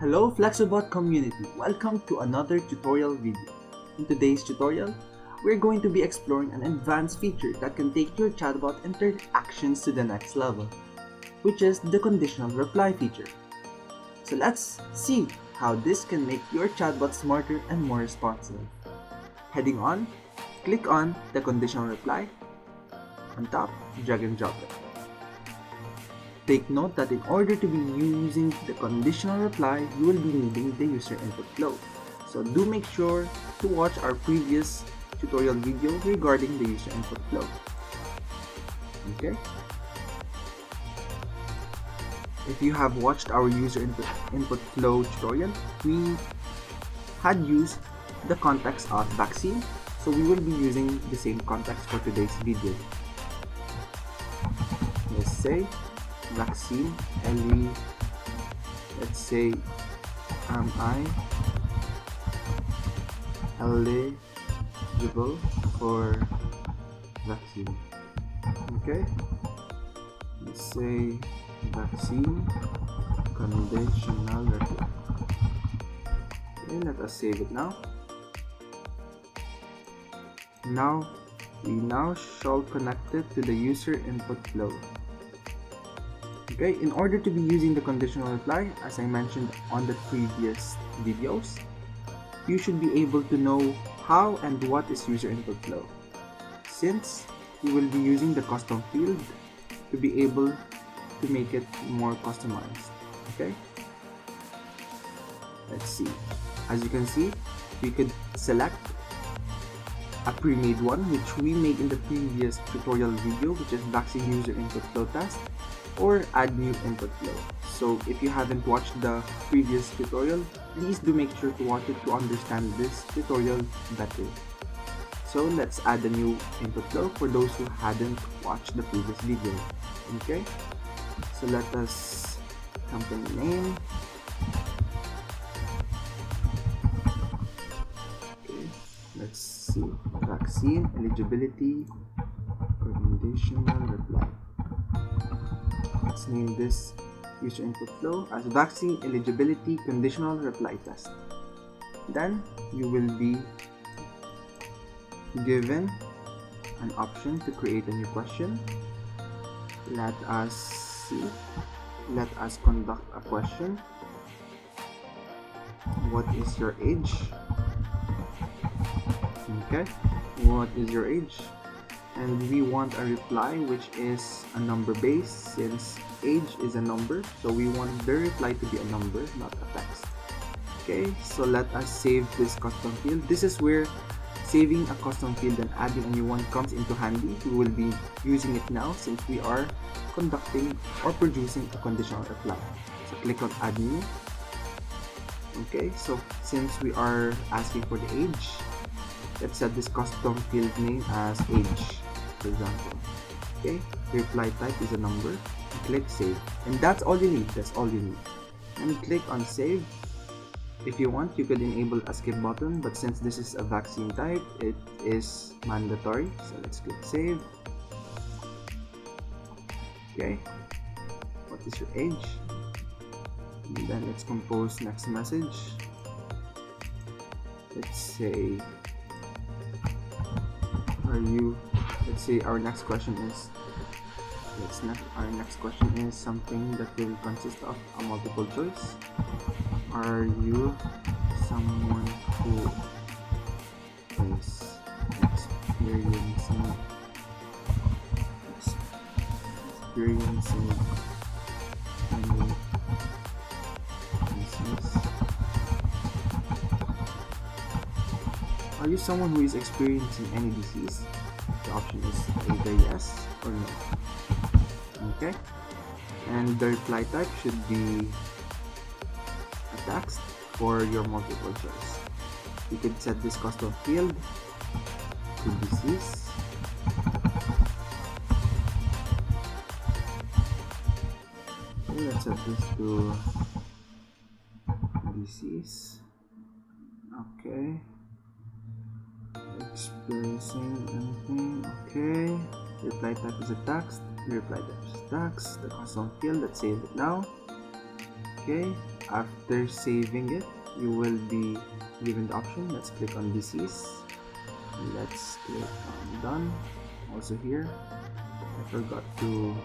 Hello FlexuBot community, welcome to another tutorial video. In today's tutorial, we're going to be exploring an advanced feature that can take your chatbot interactions to the next level, which is the conditional reply feature. So let's see how this can make your chatbot smarter and more responsive. Heading on, click on the conditional reply. On top, drag and drop it. Take note that in order to be using the conditional reply, you will be needing the user input flow. So do make sure to watch our previous tutorial video regarding the user input flow. Okay? If you have watched our user input flow tutorial, we had used the context of vaccine, so we will be using the same context for today's video. Let's say vaccine and let's say am I eligible for vaccine? Okay, let's say vaccine conditional reply. Okay, let us save it now. We shall connect it to the user input flow. Okay, in order to be using the conditional reply, as I mentioned on the previous videos, you should be able to know how and what is user input flow, since you will be using the custom field to be able to make it more customized. Okay, let's see. As you can see, we could select a pre-made one, which we made in the previous tutorial video, which is vaccine user input flow test, or add new input flow. So if you haven't watched the previous tutorial, please do make sure to watch it to understand this tutorial better. So let's add a new input flow for those who hadn't watched the previous video. Okay, so let us company name. Okay, let's see, vaccine eligibility conditional reply. Let's name this user input flow as vaccine eligibility conditional reply test. Then you will be given an option to create a new question. Let us conduct a question. What is your age? Okay, what is your age? And we want a reply which is a number based, since age is a number, so we want the reply to be a number, not a text. Okay, so let us save this custom field. This is where saving a custom field and adding a new one comes into handy. We will be using it now since we are conducting or producing a conditional reply. So click on add new. Okay, so since we are asking for the age, let's set this custom field name as age, for example. Okay, reply type is a number. Click save, and that's all you need. And click on save. If you want, you could enable a skip button, but since this is a vaccine type, it is mandatory. So let's click save. Okay, what is your age? And then let's compose next message. Let's say, let's say our next question is something that will consist of a multiple choice. Are you someone who is experiencing any disease? Are you someone who is experiencing any disease? The option is either yes or no. Okay, and the reply type should be a text for your multiple choice. You could set this custom field to disease. Okay, let's set this to disease. Okay, experiencing anything. Okay, reply type is a text. Reply type is text. The custom field, let's save it now. Okay, After saving it, you will be given the option. Let's click on disease. Let's click on done. Also here, I forgot to,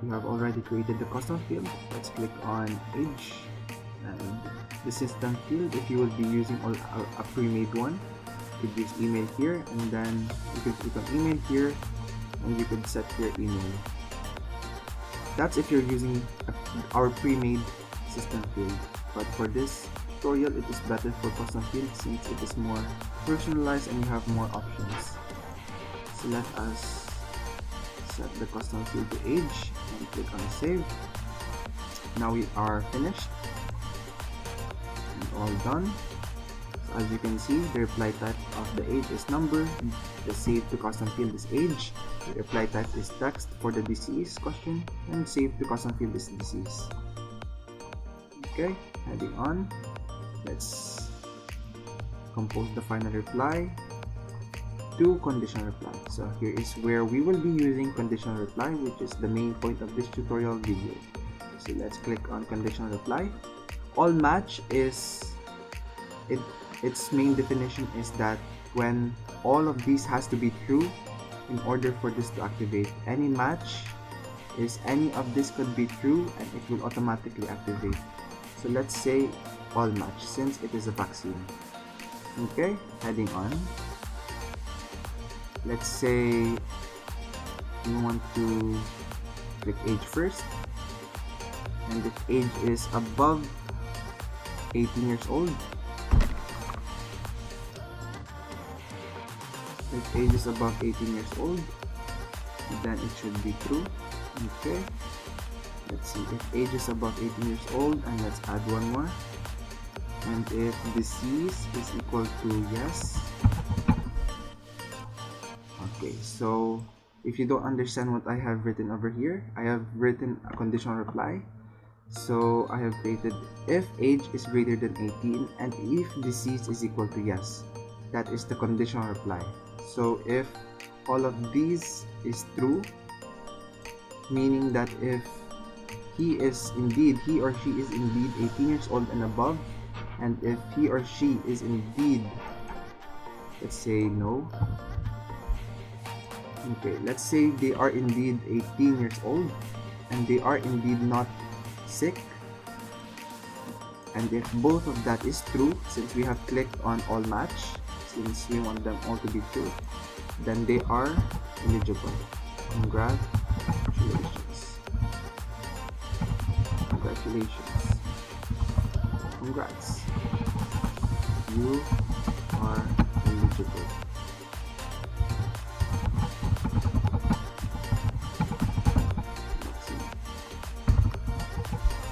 you have already created the custom field. Let's click on age and the system field. If you will be using a pre-made one, you could use email here, and then you could click on email here, and you could set your email. That's if you're using our pre-made system field, but for this tutorial it is better for custom field since it is more personalized and you have more options. So let us set the custom field to age and click on save. Now we are finished and all done. So as you can see, the reply type of the age is number, the save to custom field is age, the reply type is text for the disease question, and save to custom field is disease. Okay, heading on, let's compose the final reply to conditional reply. So here is where we will be using conditional reply, which is the main point of this tutorial video. So let's click on conditional reply. All match is its main definition is that when all of these has to be true in order for this to activate. Any match is any of this could be true and it will automatically activate. So let's say all match since it is a vaccine. Okay, heading on. Let's say we want to click age first, and if age is above 18 years old, if age is above 18 years old, then it should be true. Okay, let's see if age is above 18 years old, and let's add one more, and if disease is equal to yes. Okay, so if you don't understand what I have written over here, I have written a conditional reply. So I have created if age is greater than 18 and if disease is equal to yes. That is the conditional reply. So if all of these is true, meaning that if he or she is indeed 18 years old and above, and if he or she is indeed, let's say no. Okay, let's say they are indeed 18 years old and they are indeed not sick, and if both of that is true, since we have clicked on all match, since we want them all to be true, then they are eligible. Congratulations. Congrats. You are eligible.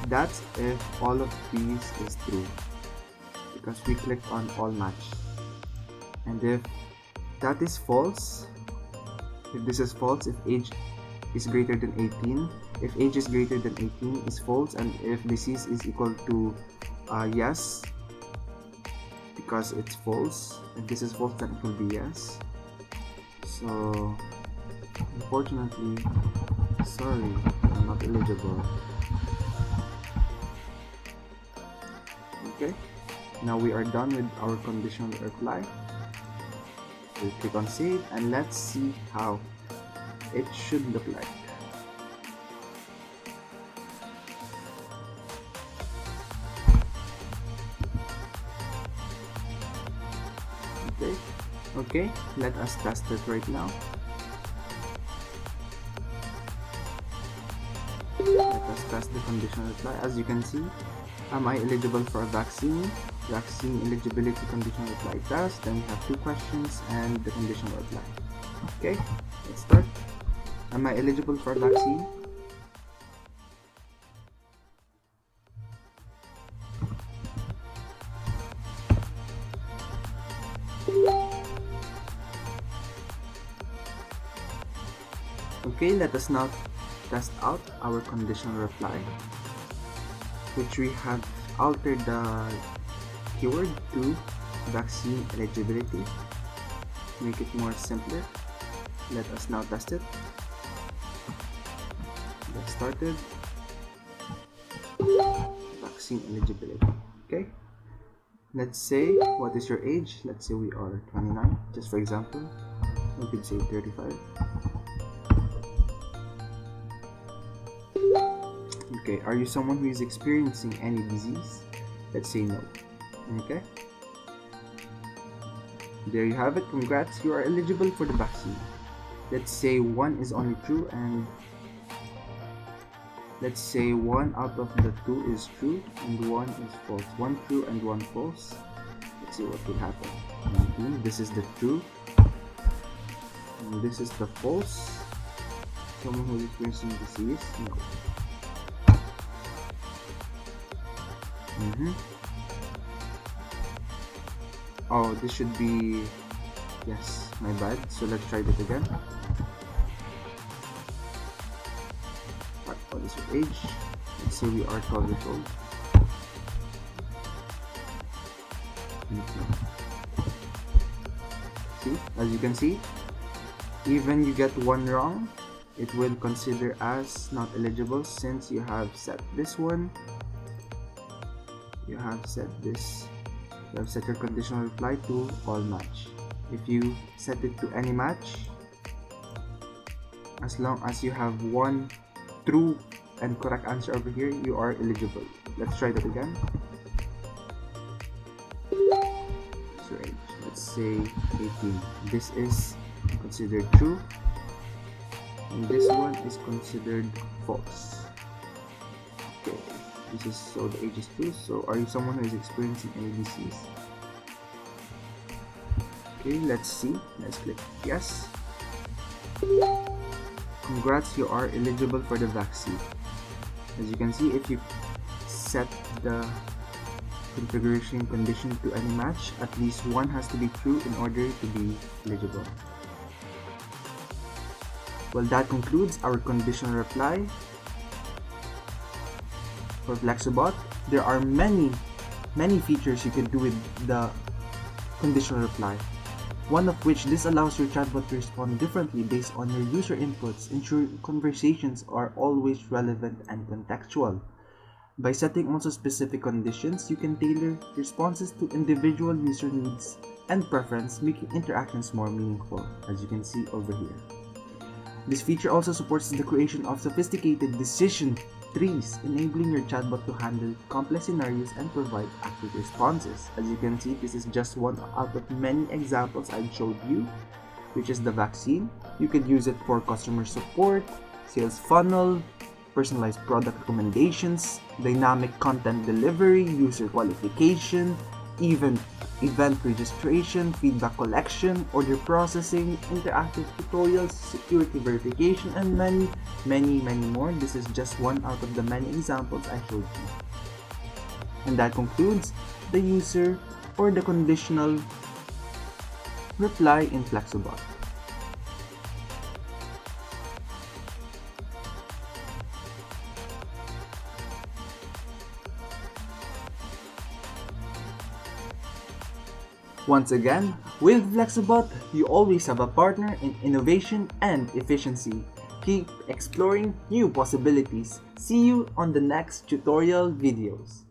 That's if all of these is true, because we clicked on all match. And if that is false, if this is false, if age is greater than 18, if age is greater than 18 is false, and if disease is equal to yes, because it's false. If this is false, then it will be yes. So unfortunately, sorry, I'm not eligible. Okay, now we are done with our conditional reply. We'll click on save and let's see how it should look like. Okay, let us test it right now. Let us test the conditional reply. As you can see, am I eligible for a vaccine? Vaccine eligibility conditional reply test. Then we have 2 questions and the conditional reply. Okay, let's start. Am I eligible for a vaccine? Okay, let us now test out our conditional reply, which we have altered the keyword to vaccine eligibility, make it more simpler. Let us now test it. Get started. vaccine eligibility. Okay, let's say, what is your age? Let's say we are 29, just for example. We could say 35. Okay, are you someone who is experiencing any disease? Let's say no. Okay, there you have it. Congrats, you are eligible for the vaccine. Let's say one is only true, and let's say one out of the two is true and one is false. One true and one false. Let's see what will happen. 19. This is the true, and this is the false. Someone who is experiencing disease? No. Oh, this should be, yes, my bad. So let's try that again. What is your age? Let's say we are 12 years old. See, as you can see, even you get one wrong, it will consider as not eligible, since you have set this one. You have set this. You have set your conditional reply to all match. If you set it to any match, as long as you have one true and correct answer over here, you are eligible. Let's try that again. So let's say 18. This is considered true, and this one is considered false. Okay, this is, so the age is true. So are you someone who is experiencing any disease? Okay, let's see. Let's click yes. Congrats, you are eligible for the vaccine. As you can see, if you set the configuration condition to any match, at least one has to be true in order to be eligible. Well, that concludes our conditional reply for FlexuBot. There are many features you can do with the conditional reply. One of which, this allows your chatbot to respond differently based on your user inputs, ensuring conversations are always relevant and contextual. By setting also specific conditions, you can tailor responses to individual user needs and preference, making interactions more meaningful, as you can see over here. This feature also supports the creation of sophisticated decision trees, enabling your chatbot to handle complex scenarios and provide accurate responses. As you can see, this is just one out of many examples I showed you, which is the vaccine. You could use it for customer support, sales funnel, personalized product recommendations, dynamic content delivery, user qualification, event registration, feedback collection, order processing, interactive tutorials, security verification, and many more. This is just one out of the many examples I showed you. And that concludes the user or the conditional reply in FlexuBot. Once again, with FlexuBot, you always have a partner in innovation and efficiency. Keep exploring new possibilities. See you on the next tutorial videos.